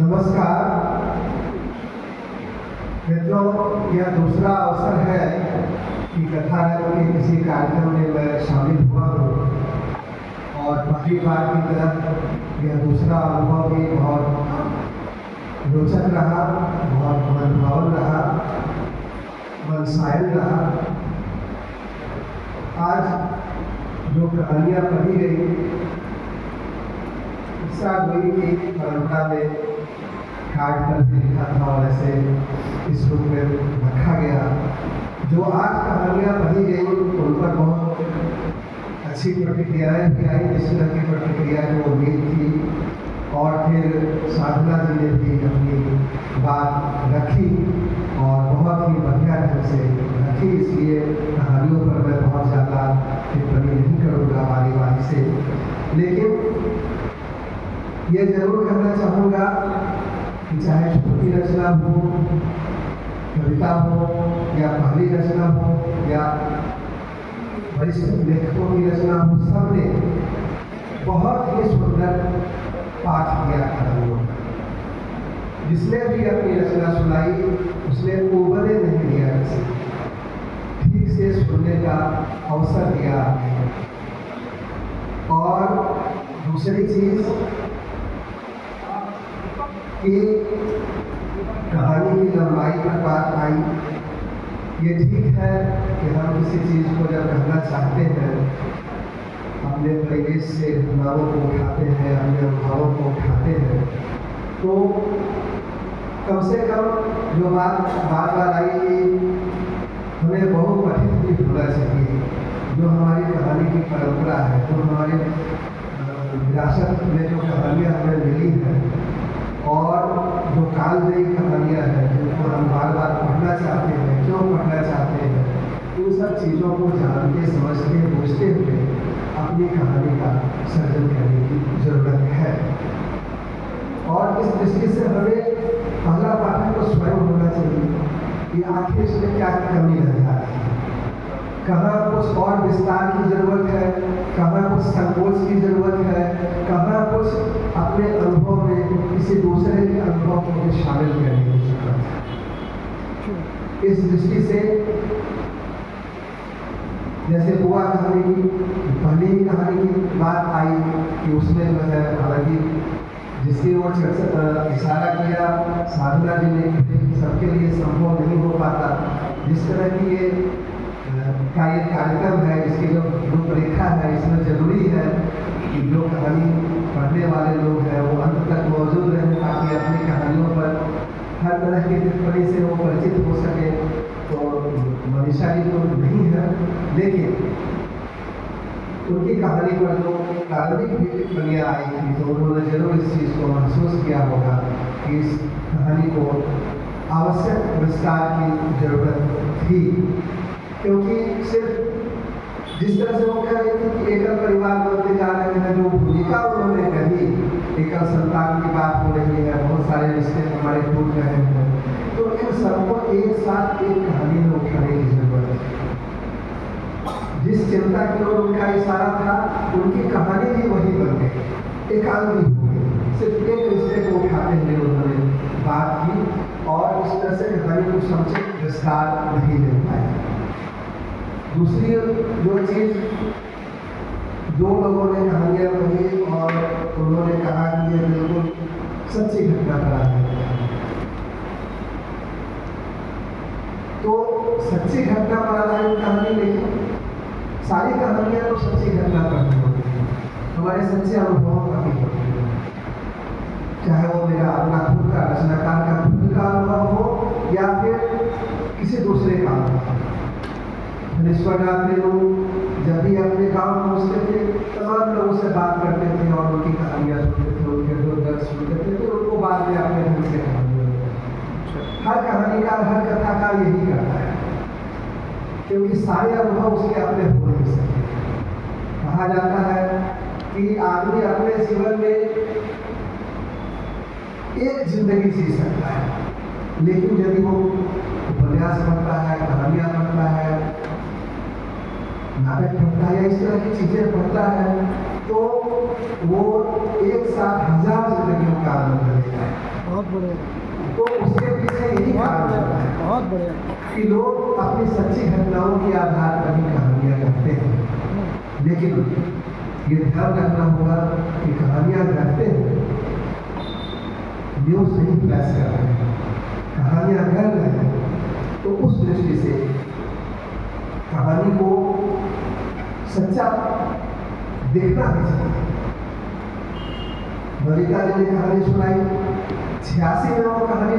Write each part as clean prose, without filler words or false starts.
नमस्कार मित्रों, यह दूसरा अवसर है कि कथानक के किसी कार्यक्रम में मैं शामिल हुआ हूँ और पहली बार की तरह यह दूसरा अनुभव भी बहुत रोचक रहा, बहुत मनभावन रहा, मनसायल रहा। आज जो कहानियाँ पढ़ी गई ईसाई की परंपरा में काट करके लिखा था और ऐसे इस रूप में रखा गया। जो आज कहानियाँ पढ़ी गई उन पर बहुत अच्छी प्रतिक्रियाएँ भी आई, जिस तरह की प्रतिक्रिया जो उम्मीद थी। और फिर साधना जी ने भी अपनी बात रखी और बहुत ही बढ़िया ढंग से रखी, इसलिए कहानियों पर मैं बहुत ज़्यादा टिप्पणी नहीं करूँगा बारी बारी से। लेकिन ये जरूर कहना चाहूँगा कि चाहे छोटी रचना हो, कविता हो या पहली रचना हो या वरिष्ठ लेखकों की रचना हो, सबने बहुत ही सुंदर पाठ किया कहानियों का। जिसने भी अपनी रचना सुनाई उसने उबले नहीं दिया, ठीक से सुनने का अवसर दिया। और दूसरी चीज कि कहानी की लंबाई पर बात आई। ये ठीक है कि हम किसी चीज़ को जब कहना चाहते हैं अपने परिवेश से घटनाओं को उठाते हैं, अपने अनुभवों को उठाते हैं, तो कम से कम जो बात बार बार आई कि हमें बहुपठित भी होना चाहिए। जो हमारी कहानी की परंपरा है, जो हमारे विरासत में जो कहानियाँ हमें मिली हैं और जो कालजयी कहानियाँ हैं जिनको हम बार बार पढ़ना चाहते हैं, क्यों पढ़ना चाहते हैं, उन सब चीज़ों को जानते समझते बूझते हुए अपनी कहानी का सर्जन करने की जरूरत है। और इस दृष्टि से हमें पहला पाठक तो स्वयं होना चाहिए कि आखिर इसमें क्या कमी रह जाती है, कहाँ कुछ और विस्तार की जरूरत है, कहाँ कुछ संकोच की जरूरत है, कहाँ कुछ अपने अनुभव में किसी दूसरे के अनुभव को भी शामिल करने की जरूरत है। इस दृष्टि से जैसे बुआ कहानी की पहली कहानी की बात आई कि उसमें जो है हालांकि जिसकी ओर इशारा किया साधना जी ने कि सबके लिए संभव नहीं हो पाता। जिस तरह की ये कार्यक्रम है, इसकी जो रूपरेखा है, इसमें जरूरी है कि जो कहानी पढ़ने वाले लोग हैं वो अंत तक मौजूद रहें ताकि अपनी कहानियों पर हर तरह की टिप्पणी से वो परिचित हो सके। तो मनीषा जी तो नहीं है, लेकिन उनकी कहानी पर जो प्रारंभिक भी टिप्पणियाँ आई थी तो उन्होंने जरूर इस चीज़ को महसूस किया होगा कि इस कहानी को आवश्यक विस्तार की जरूरत थी। क्योंकि सिर्फ जिस तरह से वो कह रही थी कि एकल परिवार बनते जा रहे हैं, जो भूमिका उन्होंने कही, एकल संतान की बात हो रही है, बहुत सारे रिश्ते हमारे टूट रहे हैं, तो इन सबको एक साथ एक कहानी में उठाने की जरूरत है। जिस चिंता की ओर उनका इशारा था उनकी कहानी भी वही बन गई, एकांगी हो गई। सिर्फ एक रिश्ते को उठाते हुए उन्होंने बात की और उस तरह से कहानी को समुचित विस्तार नहीं दे पाए। दूसरी जो चीज़, दो लोगों ने कहानियाँ पढ़ी और उन्होंने कहा कि ये बिल्कुल सच्ची घटना पर आधारित है। तो सच्ची घटना पर आधारित कहानी, लेकिन सारी कहानियाँ तो सच्ची घटना पर नहीं होती हैं, हमारे सच्चे अनुभवों पर भी होती हैं। चाहे वो मेरा अपना खुद का रचनाकार का खुद का अनुभव हो या फिर किसी दूसरे का अनुभव। ईश्वरनाथ ने लोग जब भी अपने गांव पहुँचते थे तमाम लोगों से बात करते थे और उनकी कहानियाँ सुनते थे, उनके दर्द सुनते थे, तो उनको बाद में अपने ढंग से कहानियाँ। हर कहानीकार हर कथाकार यही करता है, क्योंकि सारे अनुभव उसके अपने हो नहीं सकते। कहा जाता है कि आदमी अपने जीवन में एक जिंदगी जी सकता है, लेकिन यदि वो उपन्यास पढ़ता है, कहानियाँ पढ़ता है, नाटक पढ़ता है या इस तरह की चीजें पढ़ता है, तो वो एक साथ 1000 जिंदगियों का आनंद लेता है। बहुत बढ़िया, तो उसके पीछे यही कारण होता है बहुत बढ़िया। कि लोग अपनी सच्ची घटनाओं के आधार पर ही कहानियां करते हैं, लेकिन ये ध्यान रखना होगा कि कहानियां करते हैं, न्यूज नहीं फ्लैश कर रहे हैं, कहानियां कर रहे हैं। तो उस दृष्टि से कहानी को सच्चा देखना भी चाहिए। ललिता जी ने कहानी सुनाई 86 में, वो कहानी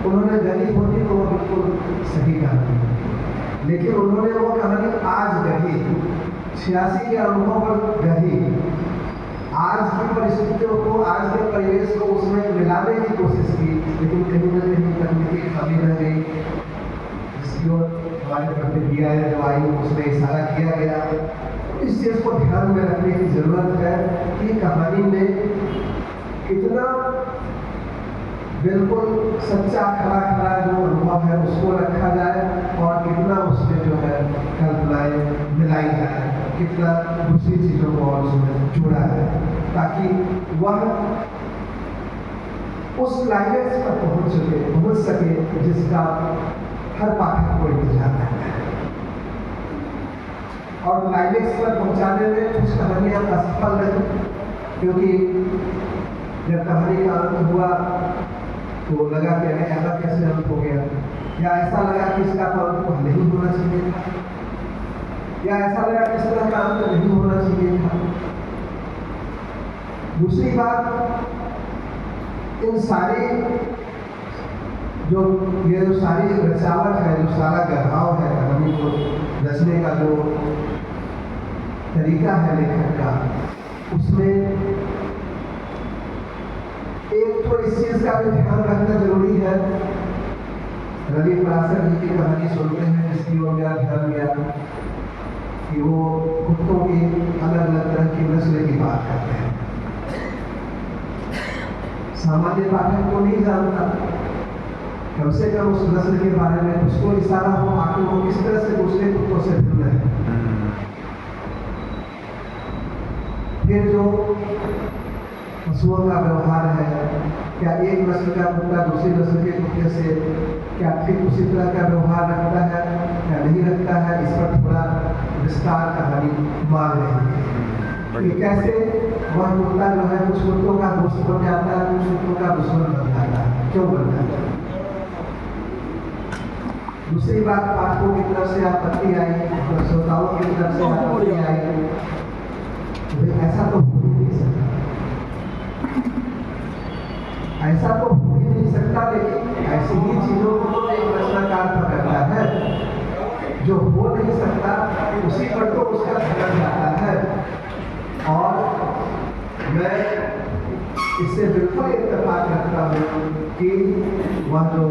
उन्होंने गढ़ी होती तो वो बिल्कुल सही कहानी, लेकिन उन्होंने वो कहानी आज गढ़ी, 86 के अनुभव पर गढ़ी, आज की परिस्थितियों को, आज के परिवेश को उसमें मिलाने की कोशिश की, लेकिन कहीं न कहीं तकनीकी कमी रह गई, जिसकी ओर हमारी प्रतिक्रिया जो आई उसमें इशारा किया गया। तो इस चीज़ को ध्यान में रखने की जरूरत है कि कहानी में कितना बिल्कुल सच्चा खरा खरा जो अनुभव है उसको रखा जाए और कितना उसमें जो है कल्पनाएं मिलाई जाए, कितना दूसरी चीज़ों को और उसमें जोड़ा है, ताकि वह उस क्लाइमेक्स पर पहुंच सके जिसका हर पाठक को इंतजार करता है। और क्लाइमेक्स पर पहुंचाने में कुछ कहानियां असफल रही, क्योंकि जब कहानी का अंत हुआ तो लगा कि अरे ऐसा कैसे अंत हो गया, या ऐसा लगा कि इसका अंत नहीं होना चाहिए था, या ऐसा लगा कि इस तरह का अंत नहीं होना चाहिए था। दूसरी बात, इन सारी जो सारी रचावट है, जो सारा गढ़ाव है कहानी को रचने का जो तरीका है लेखक का, उसमें एक तो इस चीज का भी ध्यान रखना जरूरी है। रवि पराशर जी की कहानी सुनते हैं जिसकी ओर मेरा ध्यान गया कि वो कुत्तों की अलग अलग तरह की नस्ल की बात करते हैं। सामान्य पाठक को नहीं जानता, कम से कम उस नस्ल के बारे में उसको इशारा हो आखिर वो किस तरह से दूसरे कुत्तों से भिन्न है। फिर जो पशुओं का व्यवहार है, क्या एक नस्ल का कुत्ता दूसरी नस्ल के कुत्ते से क्या ठीक उसी तरह का व्यवहार रखता है या नहीं रखता है, इस पर थोड़ा विस्तार कहानी मांग रही है कि कैसे वह कुत्ता जो है कुछ कुत्तों का दोस्त बन जाता है, कुछ कुत्तों का दुश्मन बन जाता है, क्यों बन जाता है। दूसरी बात, पाठकों की तरफ से आपत्ति आई, श्रोताओं की तरफ से आपत्ति आई, ऐसा तो हो ही नहीं सकता, ऐसा तो हो ही नहीं सकता। लेकिन ऐसी ही चीजों को एक रचनाकार पकड़ता है, जो हो नहीं सकता उसी पर तो उसका ध्यान जाता है। और मैं इससे बिल्कुल इत्तेफाक रखता हूँ कि वह जो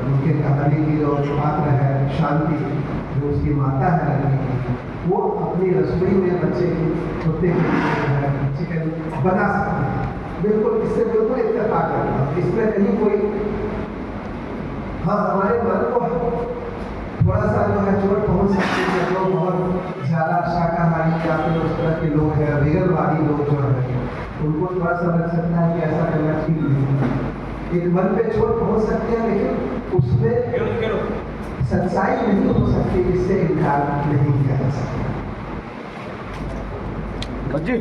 उनके कहानी की जो पात्र है शांति, जो उसकी माता है रवि, वो अपनी रसोई में बच्चे की कुत्ते की चिकन बना सकते हैं। बिल्कुल, इससे बिल्कुल इत्तेफाक करता हूँ, इसमें कहीं कोई, हाँ हमारे मन को थोड़ा सा जो है चोट पहुँच सकती है, जो बहुत ज़्यादा शाकाहारी या फिर उस तरह के लोग हैं, वेगनवादी लोग जो हैं, उनको थोड़ा सा लग सकता है कि ऐसा करना ठीक नहीं है। एक मन पे चोट पहुँच सकती है, लेकिन उसमें सच्चाई नहीं हो सकती, इससे इनकार नहीं किया जा सकता।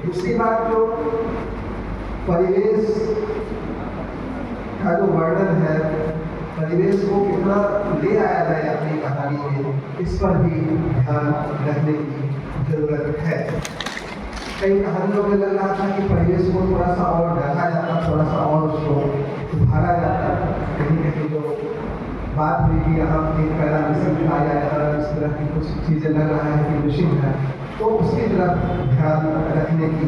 दूसरी बात, जो परिवेश का जो वर्णन है, परिवेश को कितना ले आया जाए अपनी कहानी में, इस पर भी ध्यान रखने की जरूरत है। कई कहानियों में लग रहा था कि परिवेश को थोड़ा सा और ढका जाता, थोड़ा सा और उसको उभारा जाता। कहीं कहीं जो बात हुई कि यहाँ एक पैरा मिशन दिखाया या इस तरह की कुछ चीज़ें लग रहा है कि मिशन है, तो उसकी तरफ ध्यान रखने की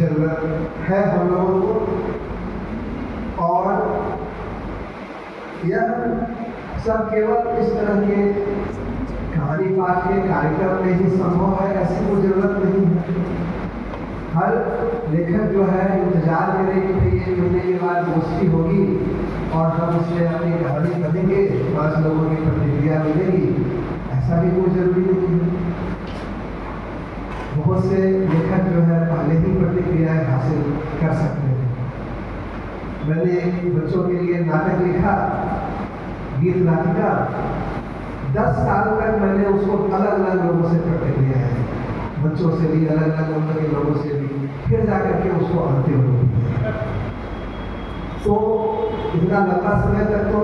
जरूरत है हम लोगों को। और यह सब केवल इस तरह के कहानी पाठ के कार्यक्रम में ही संभव है, ऐसी कोई जरूरत नहीं है। हर लेखक जो है इंतजार करे कि भाई ये महीने के बाद गोष्ठी होगी और हम उसमें अपनी कहानी पढ़ेंगे, 5 लोगों की प्रतिक्रिया मिलेगी, ऐसा भी कोई जरूरी नहीं है। बहुत से लेखक जो है पहले ही प्रतिक्रियाएं हासिल कर सकते हैं। मैंने बच्चों के लिए नाटक लिखा, गीत नाटिका। 10 साल तक मैंने उसको अलग अलग लोगों से प्रतिक्रिया है, बच्चों से भी, अलग अलग उम्र के लोगों से भी, फिर जाकर के उसको अंतिम रूप दिया। तो इतना लंबा समय तक तो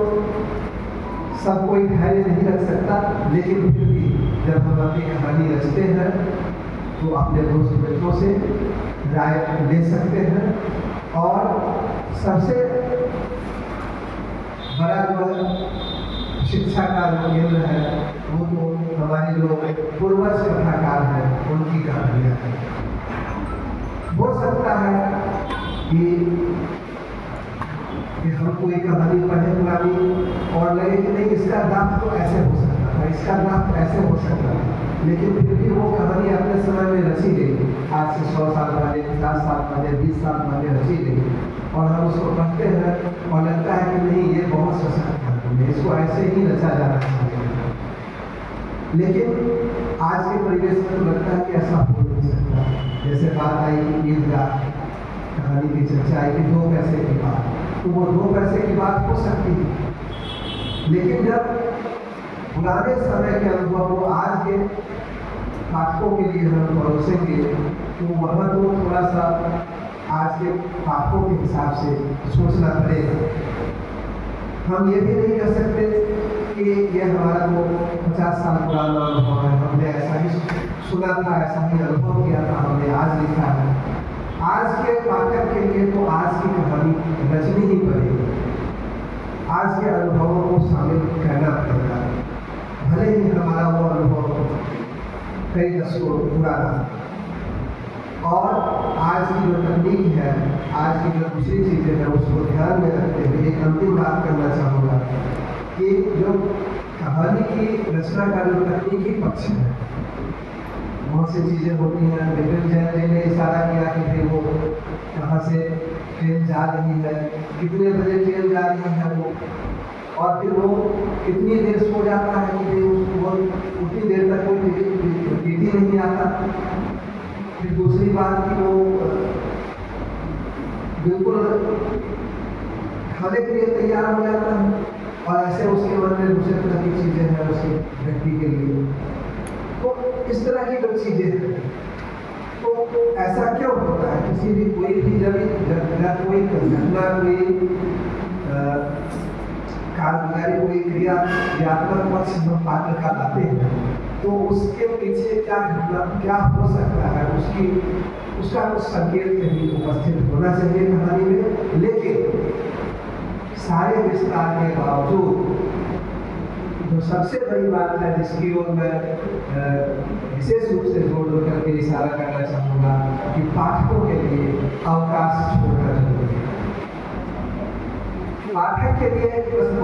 सब कोई धैर्य नहीं रख सकता, लेकिन फिर भी जब हम अपनी कहानी रचते हैं तो अपने दोस्त मित्रों से राय ले सकते हैं। और सबसे बड़ा जो शिक्षा का जो केंद्र है वो तो हमारे जो पूर्वज कथाकार हैं उनकी कहानियाँ हैं। हो सकता है कि हम कोई कहानी पढ़े पुरानी और लगे कि नहीं इसका ड्राफ्ट तो ऐसे हो सकता था, इसका ड्राफ्ट ऐसे हो सकता था, लेकिन फिर भी वो कहानी अपने समय में रची गई। आज से 100 साल पहले, 50 साल पहले, 20 साल पहले रची गई और हम उसको पढ़ते हैं और लगता है कि नहीं ये बहुत सशक्त कहानी है, इसको ऐसे ही रचा जाना चाहिए। लेकिन आज के परिवेश में तो लगता है कि ऐसा हो नहीं सकता। जैसे बात आई कि ईदगाह कहानी की चर्चा आई कि 2 पैसे की बात, तो वो 2 पैसे की बात हो सकती है, लेकिन जब पुराने समय के अनुभव को आज के पाठकों के लिए हम परोसेंगे तो वहाँ तो थोड़ा सा आज के पाठकों के हिसाब से सोचना पड़ेगा। हम ये भी नहीं कह सकते कि ये हमारा तो 50 साल पुराना अनुभव है, हमने ऐसा ही सुना था, ऐसा ही अनुभव किया था, हमने आज लिखा है। आज के पाठक के लिए तो आज की कहानी रचनी ही पड़ेगी, आज के अनुभवों को शामिल करना पड़ेगा, भले ही हमारा वो अनुभव कई दशकों पुराना। और आज की जो तकनीक है, आज की जो दूसरी चीज़ें हैं उसको ध्यान में रखते हुए एक अंतिम बात करना चाहूँगा कि जो कहानी की रचना का जो तकनीकी पक्ष है, बहुत सी चीज़ें होती हैं। विपिन जैन ने इशारा किया कि फिर वो कहाँ से ट्रेन जा रही है, कितने बजे ट्रेन जा रही है वो, और फिर वो कितनी देर सो जाता है कि वो उतनी देर तक कोई टीटी नहीं आता। फिर दूसरी बात कि वो बिल्कुल खाने के लिए तैयार हो जाता है और ऐसे उसके मन में दूसरे तरह की चीज़ें हैं उसके व्यक्ति के लिए। तो इस तरह की जो चीज़ें हैं, तो ऐसा क्यों होता है? किसी भी कोई भी जब कोई घटना, कोई कार्यकारी, कोई क्रियात्मक पक्ष हम पात्र का लाते हैं तो उसके पीछे क्या घटना, क्या हो सकता है, उसका कुछ संकेत कहीं उपस्थित होना चाहिए कहानी में। लेकिन सारे विस्तार के बावजूद जो सबसे बड़ी बात है जिसकी ओर मैं विशेष रूप से जोड़ दो करके इशारा करना चाहूँगा कि पाठकों के लिए अवकाश छोड़ना जरूरी है। पाठक के लिए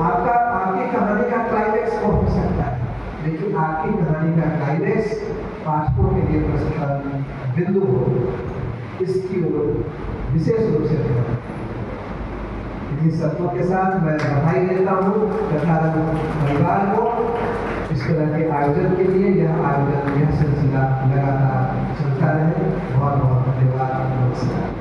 आपकी कहानी का क्लाइमेक्स हो सकता है, लेकिन आपकी कहानी का क्लाइमेक्स पाठकों के लिए प्रस्थान बिंदु हो, इसकी ओर विशेष रूप से इन्हीं शर्तों के साथ मैं बधाई देता हूँ कथारंग परिवार को इस तरह के आयोजन के लिए। यह आयोजन, यह सिलसिला लगातार चलता रहे। बहुत बहुत धन्यवाद। नमस्कार।